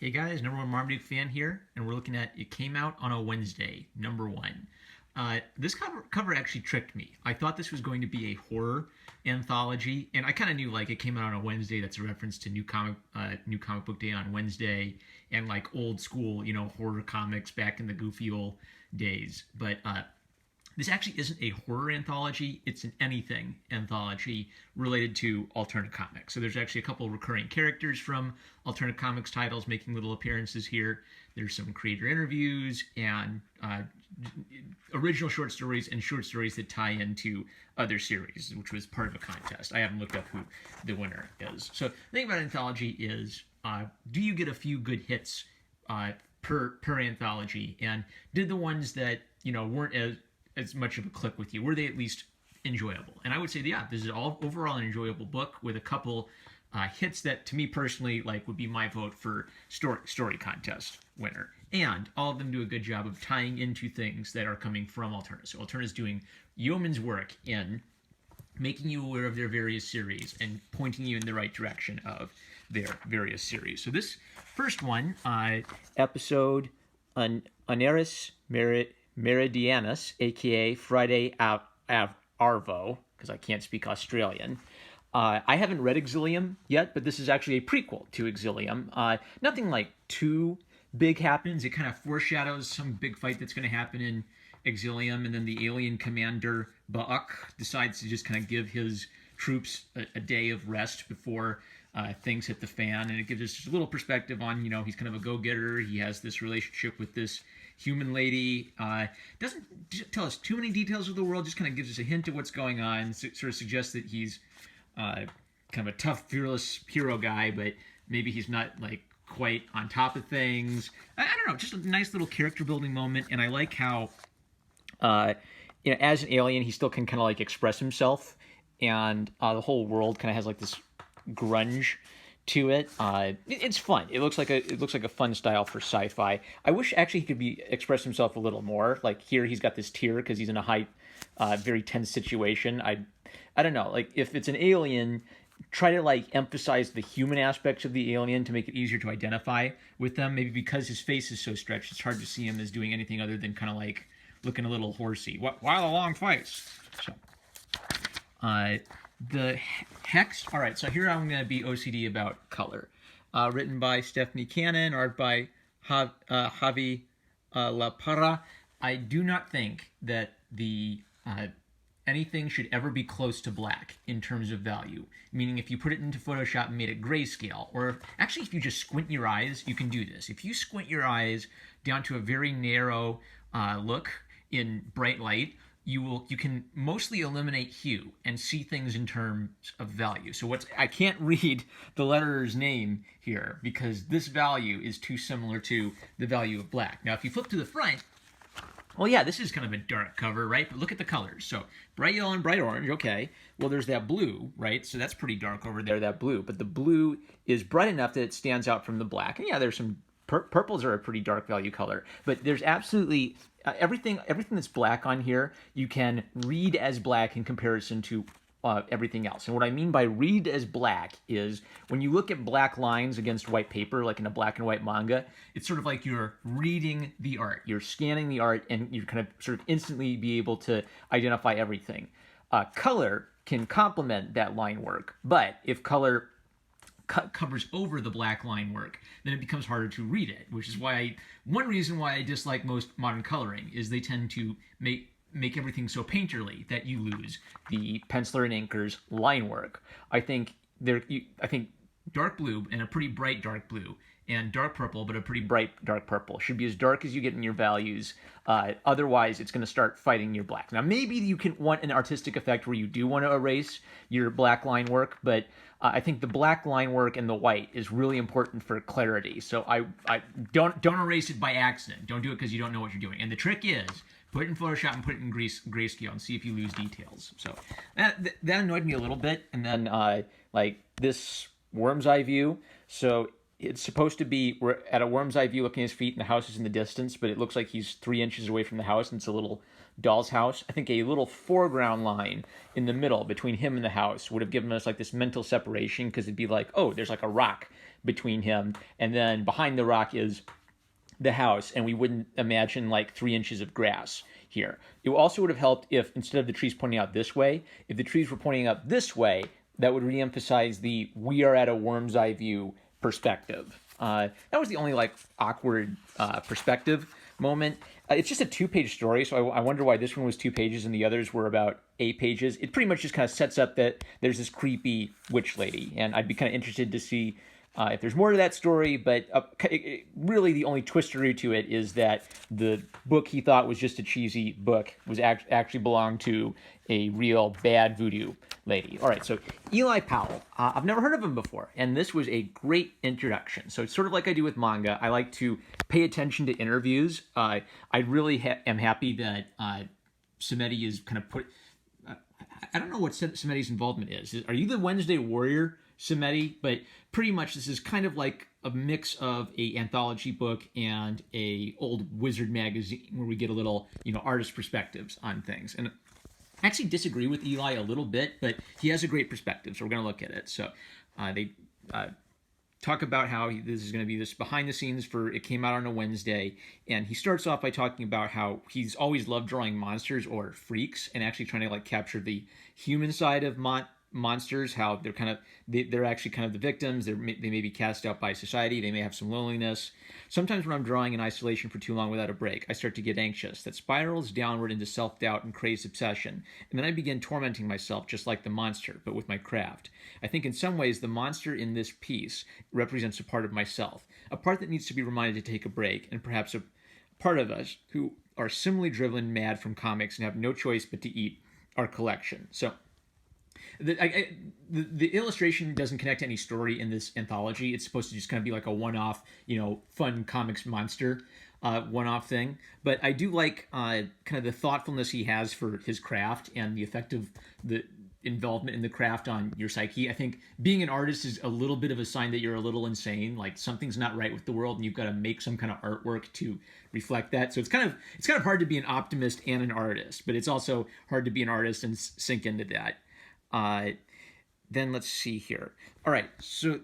Hey guys, number one Marmaduke fan here, and we're looking at It Came Out on a Wednesday, number one. This cover actually tricked me. I thought this was going to be a horror anthology, and I kind of knew like it came out on a Wednesday. That's a reference to New Comic Book Day on Wednesday, and like old school, horror comics back in the goofy old days. But this actually isn't a horror anthology, it's an anything anthology related to Alterna Comics. So there's actually a couple of recurring characters from Alterna Comics titles making little appearances here. There's some creator interviews and original short stories and short stories that tie into other series, which was part of a contest. I haven't looked up who the winner is. So the thing about anthology is, do you get a few good hits per anthology? And did the ones that weren't as much of a click with you, were they at least enjoyable? And I would say, yeah, this is all overall an enjoyable book with a couple hits that, to me personally, like would be my vote for story contest winner. And all of them do a good job of tying into things that are coming from Alterna. So Alterna's doing yeoman's work in making you aware of their various series and pointing you in the right direction of their various series. So this first one, episode Oneris Meridianus, aka Friday Arvo, because I can't speak Australian. I haven't read Exilium yet, but this is actually a prequel to Exilium. Nothing like too big happens. It kind of foreshadows some big fight that's going to happen in Exilium, and then the alien commander Bauk decides to just kind of give his troops a day of rest before things hit the fan, and it gives us just a little perspective on, he's kind of a go-getter. He has this relationship with this human lady. Doesn't tell us too many details of the world, just kind of gives us a hint of what's going on, sort of suggests that he's kind of a tough, fearless hero guy, but maybe he's not like quite on top of things. I don't know, just a nice little character building moment, and I like how as an alien, he still can kind of like express himself, and the whole world kind of has like this grunge to it. It's fun. It looks like a fun style for sci-fi. I wish actually he could express himself a little more. Like here, he's got this tear because he's in a high, very tense situation. I don't know. Like if it's an alien, try to like emphasize the human aspects of the alien to make it easier to identify with them. Maybe because his face is so stretched, it's hard to see him as doing anything other than kind of like looking a little horsey. Why the long face? So, the hex. All right, so here I'm going to be OCD about color. Written by Stephanie Cannon, art by Javi La Parra. I do not think that the anything should ever be close to black in terms of value. Meaning if you put it into Photoshop and made it grayscale, or actually if you just squint your eyes, you can do this. If you squint your eyes down to a very narrow look in bright light, you can mostly eliminate hue and see things in terms of value. So I can't read the letterer's name here because this value is too similar to the value of black. Now, if you flip to the front, well, yeah, this is kind of a dark cover, right? But look at the colors. So bright yellow and bright orange, okay. Well, there's that blue, right? So that's pretty dark over there, that blue. But the blue is bright enough that it stands out from the black. And yeah, there's some purples are a pretty dark value color. But there's absolutely everything that's black on here, you can read as black in comparison to everything else. And what I mean by read as black is when you look at black lines against white paper, like in a black and white manga, it's sort of like you're reading the art. You're scanning the art, and you kind of sort of instantly be able to identify everything. Color can complement that line work, but if color covers over the black line work, then it becomes harder to read it, which is why one reason why I dislike most modern coloring is they tend to make everything so painterly that you lose the penciler and inker's line work. I think dark blue and a pretty bright dark blue, and dark purple but a pretty bright dark purple should be as dark as you get in your values. Otherwise, it's going to start fighting your black. Now, maybe you can want an artistic effect where you do want to erase your black line work, but I think the black line work and the white is really important for clarity. So I don't erase it by accident. Don't do it because you don't know what you're doing. And the trick is, put it in Photoshop and put it in grayscale and see if you lose details. So that annoyed me a little bit. And then like this worm's eye view. So it's supposed to be, we're at a worm's eye view looking at his feet and the house is in the distance, but it looks like he's 3 inches away from the house and it's a little doll's house. I think a little foreground line in the middle between him and the house would have given us like this mental separation, because it'd be like, oh, there's like a rock between him, and then behind the rock is the house, and we wouldn't imagine like 3 inches of grass here. It also would have helped if instead of the trees pointing out this way, if the trees were pointing up this way, that would reemphasize the we are at a worm's eye view perspective. That was the only like awkward perspective moment. It's just a 2-page story, so I wonder why this one was 2 pages and the others were about 8 pages. It pretty much just kind of sets up that there's this creepy witch lady, and I'd be kind of interested to see if there's more to that story, but really the only twisteroo to it is that the book he thought was just a cheesy book was actually belonged to a real bad voodoo lady. All right, so Eli Powell. I've never heard of him before, and this was a great introduction. So it's sort of like I do with manga. I like to pay attention to interviews. I really am happy that Samedi is kind of put... I don't know what Samedi's involvement is. Are you the Wednesday Warrior, Samedi? But pretty much this is kind of like a mix of a anthology book and a old wizard magazine where we get a little, artist perspectives on things. And I actually disagree with Eli a little bit, but he has a great perspective, so we're going to look at it. So they talk about how this is going to be this behind the scenes for it came out on a Wednesday, and he starts off by talking about how he's always loved drawing monsters or freaks and actually trying to like capture the human side of monsters, how they're actually kind of the victims. They may be cast out by society. They may have some loneliness. Sometimes when I'm drawing in isolation for too long without a break, I start to get anxious. That spirals downward into self-doubt and crazed obsession. And then I begin tormenting myself just like the monster, but with my craft. I think in some ways the monster in this piece represents a part of myself, a part that needs to be reminded to take a break, and perhaps a part of us who are similarly driven mad from comics and have no choice but to eat our collection. So the illustration doesnent connect to any story in this anthology. It's supposed to just kind of be like a one-off, fun comics monster one-off thing. But I do like kind of the thoughtfulness he has for his craft and the effect of the involvement in the craft on your psyche. I think being an artist is a little bit of a sign that you're a little insane, like something's not right with the world and you've got to make some kind of artwork to reflect that. So it's kind of hard to be an optimist and an artist, but it's also hard to be an artist and sink into that. Then let's see here. All right, so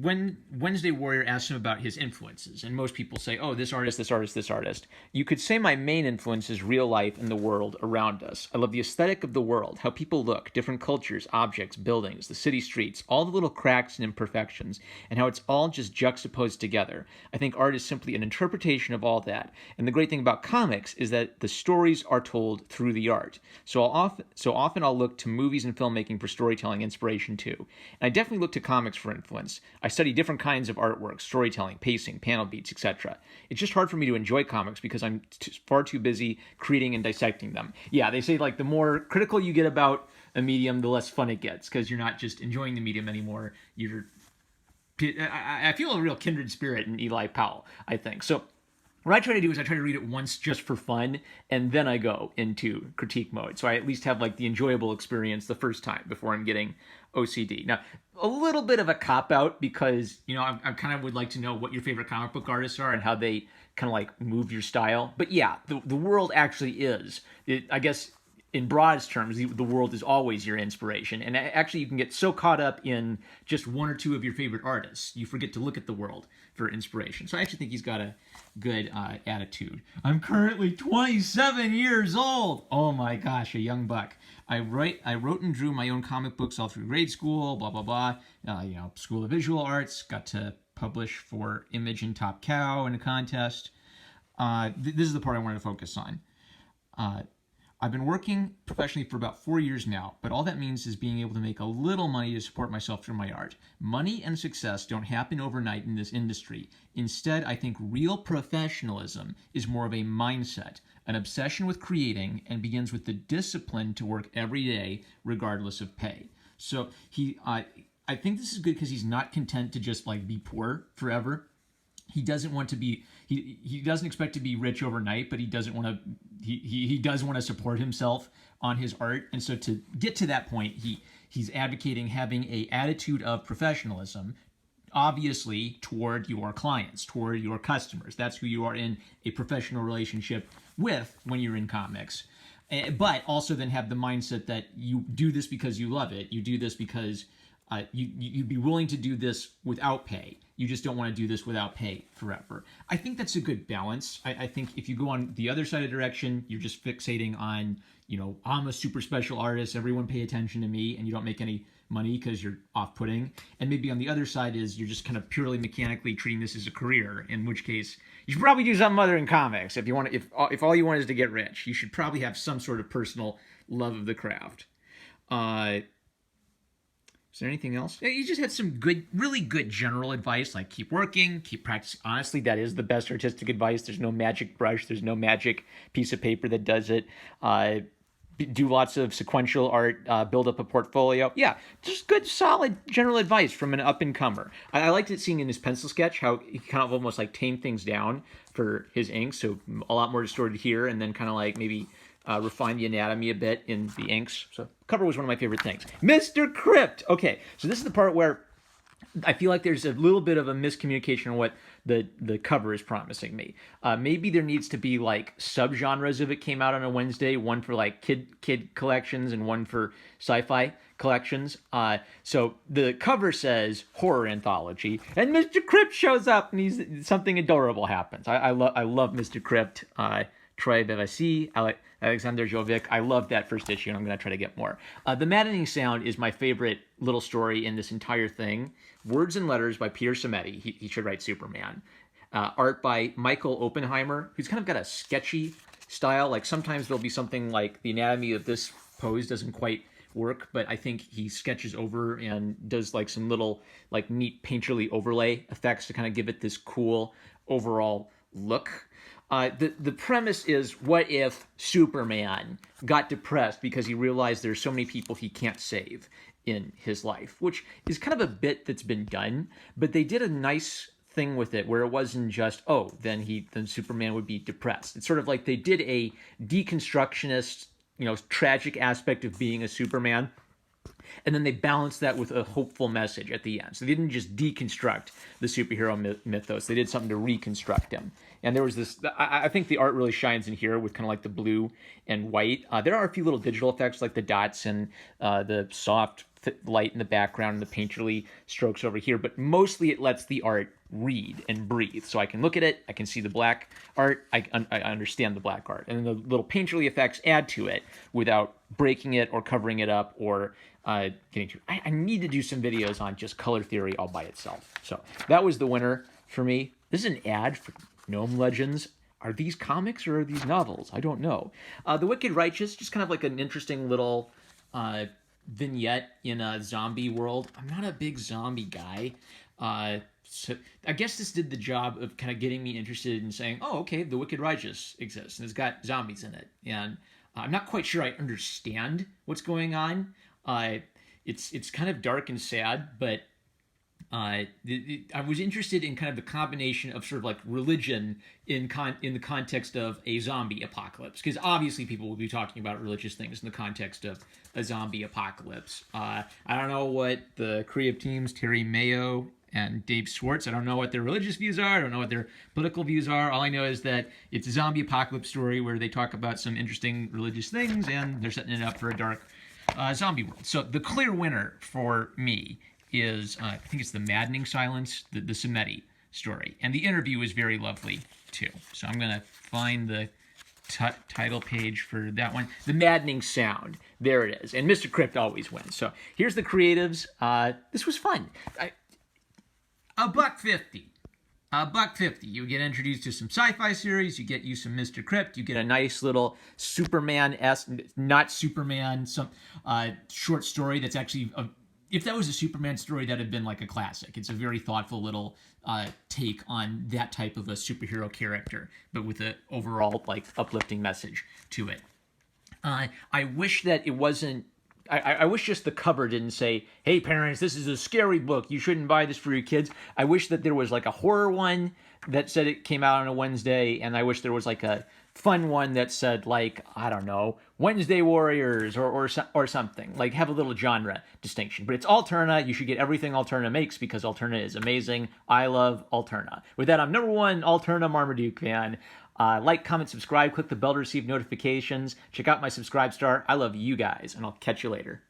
when Wednesday Warrior asks him about his influences, and most people say, oh, this artist, this artist, this artist. You could say my main influence is real life and the world around us. I love the aesthetic of the world, how people look, different cultures, objects, buildings, the city streets, all the little cracks and imperfections, and how it's all just juxtaposed together. I think art is simply an interpretation of all that. And the great thing about comics is that the stories are told through the art. So often I'll look to movies and filmmaking for storytelling inspiration too. And I definitely look to comics for influence. I study different kinds of artwork, storytelling, pacing, panel beats, etc. It's just hard for me to enjoy comics because I'm far too busy creating and dissecting them. Yeah, they say like the more critical you get about a medium, the less fun it gets because you're not just enjoying the medium anymore. I feel a real kindred spirit in Eli Powell, I think. So what I try to do is I try to read it once just for fun, and then I go into critique mode. So I at least have like the enjoyable experience the first time before I'm getting OCD. Now, a little bit of a cop-out because, I kind of would like to know what your favorite comic book artists are and how they kind of like move your style. But yeah, the world actually is. I guess in broadest terms, the world is always your inspiration. And actually, you can get so caught up in just one or two of your favorite artists, you forget to look at the world for inspiration. So I actually think he's got a good attitude. I'm currently 27 years old. Oh my gosh, a young buck. I wrote and drew my own comic books all through grade school, blah, blah, blah. School of Visual Arts, got to publish for Image and Top Cow in a contest. This is the part I wanted to focus on. I've been working professionally for about 4 years now, but all that means is being able to make a little money to support myself through my art. Money and success don't happen overnight in this industry. Instead, I think real professionalism is more of a mindset, an obsession with creating, and begins with the discipline to work every day, regardless of pay. So I think this is good because he's not content to just like be poor forever. He doesn't want to be. He doesn't expect to be rich overnight, but he doesn't want to. He does want to support himself on his art, and so to get to that point, he's advocating having a attitude of professionalism, obviously toward your clients, toward your customers. That's who you are in a professional relationship with when you're in comics. But also then have the mindset that you do this because you love it. You do this because You'd be willing to do this without pay. You just don't want to do this without pay forever. I think that's a good balance. I think if you go on the other side of the direction, you're just fixating on, I'm a super special artist, everyone pay attention to me, and you don't make any money because you're off-putting. And maybe on the other side is you're just kind of purely mechanically treating this as a career, in which case you should probably do something other than comics. If you want, if all you want is to get rich, you should probably have some sort of personal love of the craft. Is there anything else? You just had some good, really good general advice, like keep working, keep practicing. Honestly, that is the best artistic advice. There's no magic brush. There's no magic piece of paper that does it. Do lots of sequential art, build up a portfolio. Yeah, just good, solid general advice from an up-and-comer. I liked it seeing in his pencil sketch how he kind of almost like tamed things down for his ink, so a lot more distorted here, and then kind of like maybe refine the anatomy a bit in the inks. So cover was one of my favorite things. Mr. Crypt! Okay, so this is the part where I feel like there's a little bit of a miscommunication on what the cover is promising me. Maybe there needs to be like subgenres if it came out on a Wednesday, one for like kid collections and one for sci-fi collections. So the cover says horror anthology, and Mr. Crypt shows up and something adorable happens. I love Mr. Crypt. Troy Bevassi, Alexander Jovic. I love that first issue, and I'm going to try to get more. The Maddening Sound is my favorite little story in this entire thing. Words and Letters by Peter Simeti. He should write Superman. Art by Michael Oppenheimer, who's kind of got a sketchy style. Like sometimes there'll be something like the anatomy of this pose doesn't quite work, but I think he sketches over and does like some little like neat painterly overlay effects to kind of give it this cool overall look. The premise is, what if Superman got depressed because he realized there's so many people he can't save in his life, which is kind of a bit that's been done, but they did a nice thing with it where it wasn't just, then Superman would be depressed. It's sort of like they did a deconstructionist, tragic aspect of being a Superman, and then they balanced that with a hopeful message at the end. So they didn't just deconstruct the superhero mythos. They did something to reconstruct him. And there was this, I think the art really shines in here with kind of like the blue and white. There are a few little digital effects like the dots and the soft light in the background and the painterly strokes over here. But mostly it lets the art read and breathe. So I can look at it, I can see the black art, I understand the black art. And then the little painterly effects add to it without breaking it or covering it up or getting too... I need to do some videos on just color theory all by itself. So that was the winner for me. This is an ad for Gnome Legends. Are these comics or are these novels? I don't know. The Wicked Righteous, just kind of like an interesting little vignette in a zombie world. I'm not a big zombie guy. So I guess this did the job of kind of getting me interested in saying, oh, okay, The Wicked Righteous exists, and it's got zombies in it. And I'm not quite sure I understand what's going on. It's kind of dark and sad, but I was interested in kind of the combination of sort of like religion in the context of a zombie apocalypse, because obviously people will be talking about religious things in the context of a zombie apocalypse. I don't know what the creative teams, Terry Mayo and Dave Schwartz, I don't know what their religious views are. I don't know what their political views are. All I know is that it's a zombie apocalypse story where they talk about some interesting religious things and they're setting it up for a dark zombie world. So the clear winner for me is, I think it's The Maddening Silence, the Simeti story. And the interview is very lovely, too. So I'm going to find the title page for that one. The Maddening Sound. There it is. And Mr. Crypt always wins. So here's the creatives. This was fun. $1.50. $1.50. You get introduced to some sci-fi series. You get you some Mr. Crypt. You get a nice little Superman-esque, not Superman, some short story that's actually... if that was a Superman story, that'd have been like a classic. It's a very thoughtful little take on that type of a superhero character, but with an overall like uplifting message to it. I wish that it wasn't... I wish just the cover didn't say, hey parents, this is a scary book, you shouldn't buy this for your kids. I wish that there was like a horror one that said it came out on a Wednesday, and I wish there was like a fun one that said like, I don't know, Wednesday Warriors or something. Like have a little genre distinction. But it's Alterna. You should get everything Alterna makes because Alterna is amazing. I love Alterna. With that, I'm #1 Alterna Marmaduke fan. Like, comment, subscribe, click the bell to receive notifications. Check out my Subscribe Star. I love you guys, and I'll catch you later.